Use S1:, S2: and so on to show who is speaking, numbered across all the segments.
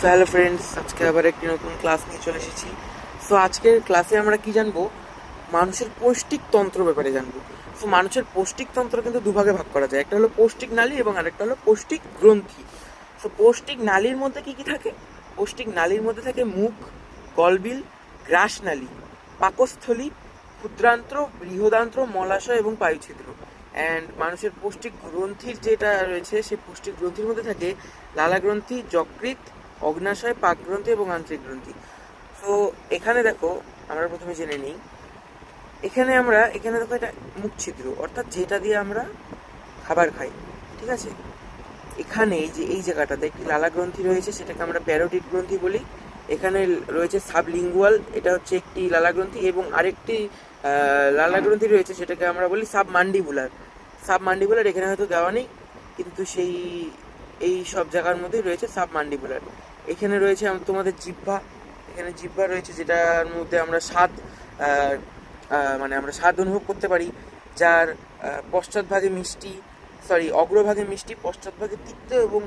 S1: So hello friends, আজকে আবার একটি নতুন ক্লাস নিয়ে চলে এসেছি। সো আজকের ক্লাসে আমরা কি জানবো? মানুষের পৌষ্টিক তন্ত্র ব্যাপারে জানবো। সো মানুষের পৌষ্টিক তন্ত্র কিন্তু দুভাগে ভাগ করা যায়, একটা হলো পৌষ্টিক নালী এবং আরেকটা হলো পৌষ্টিক গ্রন্থি। সো পৌষ্টিক নালীর মধ্যে কি কি থাকে? পৌষ্টিক নালীর মধ্যে থাকে মুখ, গলবিল, গ্রাসনালী, পাকস্থলী, ক্ষুদ্রান্ত্র, বৃহদান্ত্র, মলাশয় এবং পায়ুছিদ্র। অ্যান্ড মানুষের পৌষ্টিক গ্রন্থির যেটা রয়েছে, সেই পৌষ্টিক গ্রন্থির মধ্যে থাকে লালা গ্রন্থি, যকৃৎ, অগ্নাশয়, পাক গ্রন্থি এবং আন্ত্রিক গ্রন্থি। তো এখানে দেখো, আমরা প্রথমে জেনে নিই। এখানে দেখো, এটা মুখ ছিদ্র, অর্থাৎ যেটা দিয়ে আমরা খাবার খাই। ঠিক আছে, এখানে এই জায়গাটাতে একটি লালা গ্রন্থি রয়েছে, সেটাকে আমরা প্যারোটিড গ্রন্থি বলি। এখানে রয়েছে সাবলিঙ্গুয়াল, এটা হচ্ছে একটি লালা গ্রন্থি, এবং আরেকটি লালা গ্রন্থি রয়েছে, সেটাকে আমরা বলি সাবমান্ডিবুলার। এখানে হয়তো দেওয়া নেই, কিন্তু এই সব জায়গার মধ্যেই রয়েছে সাবমান্ডিবুলার। এখানে রয়েছে তোমাদের জিহ্বা। এখানে জিহ্বা রয়েছে, যেটার মধ্যে আমরা আমরা স্বাদ অনুভব করতে পারি, যার পশ্চাৎভাগে মিষ্টি, অগ্রভাগে মিষ্টি, পশ্চাৎভাগে তিক্ত, এবং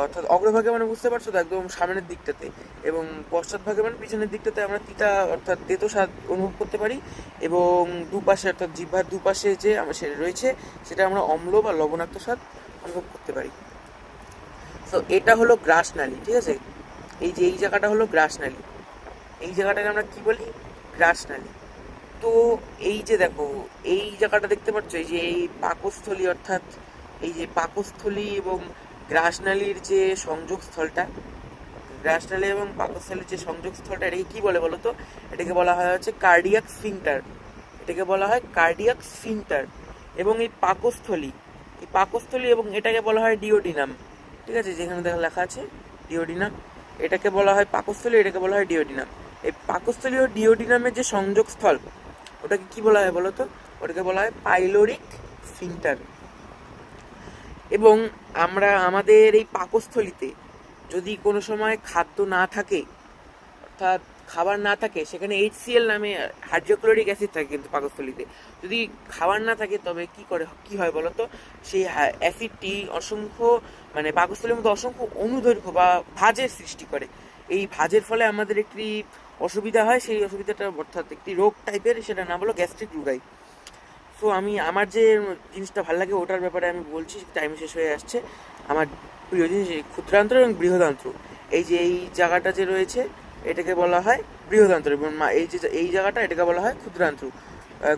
S1: অর্থাৎ অগ্রভাগে মানে বুঝতে পারছো তো, একদম সামনের দিকটাতে, এবং পশ্চাৎভাগে মানে পিছনের দিকটাতে আমরা তিতা অর্থাৎ তেতো স্বাদ অনুভব করতে পারি। এবং দুপাশে অর্থাৎ জিহ্বার দুপাশে যে রয়েছে, সেটা আমরা অম্ল বা লবণাক্ত স্বাদ অনুভব করতে পারি। তো এটা হলো গ্রাসনালী। ঠিক আছে, এই জায়গাটা হলো গ্রাসনালী। এই জায়গাটাকে আমরা কি বলি? গ্রাসনালী। তো এই যে দেখো, এই জায়গাটা দেখতে পাচ্ছ, এই যে এই পাকস্থলী, অর্থাৎ এই যে পাকস্থলী এবং গ্রাসনালীর যে সংযোগস্থলটা, গ্রাসনালী এবং পাকস্থলীর যে সংযোগস্থলটা, এটাকে কি বলে বলো তো? এটাকে বলা হয় হচ্ছে কার্ডিয়াক স্ফিংটার। এটাকে বলা হয় কার্ডিয়াক স্ফিংটার। এবং এই পাকস্থলী এবং এটাকে বলা হয় ডিওডিনাম। ঠিক আছে, যেখানে দেখা লেখা আছে ডিওডিনাম, এটাকে বলা হয় পাকস্থলী, এটাকে বলা হয় ডিওডিনাম। এই পাকস্থলী ও ডিওডিনামের যে সংযোগস্থল, ওটাকে কি বলা হয় বলো তো? ওটাকে বলা হয় পাইলোরিক স্ফিংটার। এবং আমাদের এই পাকস্থলীতে যদি কোনো সময় খাদ্য না থাকে, অর্থাৎ খাবার না থাকে, সেখানে HCl নামে হাইড্রোক্লোরিক অ্যাসিড থাকে, কিন্তু পাকস্থলীতে যদি খাবার না থাকে, তবে কি হয় বলো তো? সেই অ্যাসিডটি পাকস্থলীর মধ্যে অসংখ্য অনুদৈর্ঘ্য বা ভাঁজের সৃষ্টি করে। এই ভাঁজের ফলে আমাদের একটি অসুবিধা হয়, সেই অসুবিধাটা অর্থাৎ একটি রোগ টাইপের, সেটা নাম হলো গ্যাস্ট্রিক রুগাই। সো আমার যে জিনিসটা ভালো লাগে ওটার ব্যাপারে আমি বলছি, টাইম শেষ হয়ে আসছে। আমার প্রিয় জিনিস ক্ষুদ্রান্ত্র এবং বৃহদান্ত্র। এই জায়গাটা যে রয়েছে, এটাকে বলা হয় বৃহদান্ত্র, এবং এই জায়গাটা, এটাকে বলা হয় ক্ষুদ্রান্ত্র।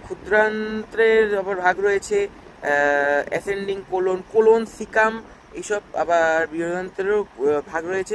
S1: ক্ষুদ্রান্ত্রের আবার ভাগ রয়েছে অ্যাসেন্ডিং কোলন, সিকাম, এইসব। আবার বৃহদান্ত্রেরও ভাগ রয়েছে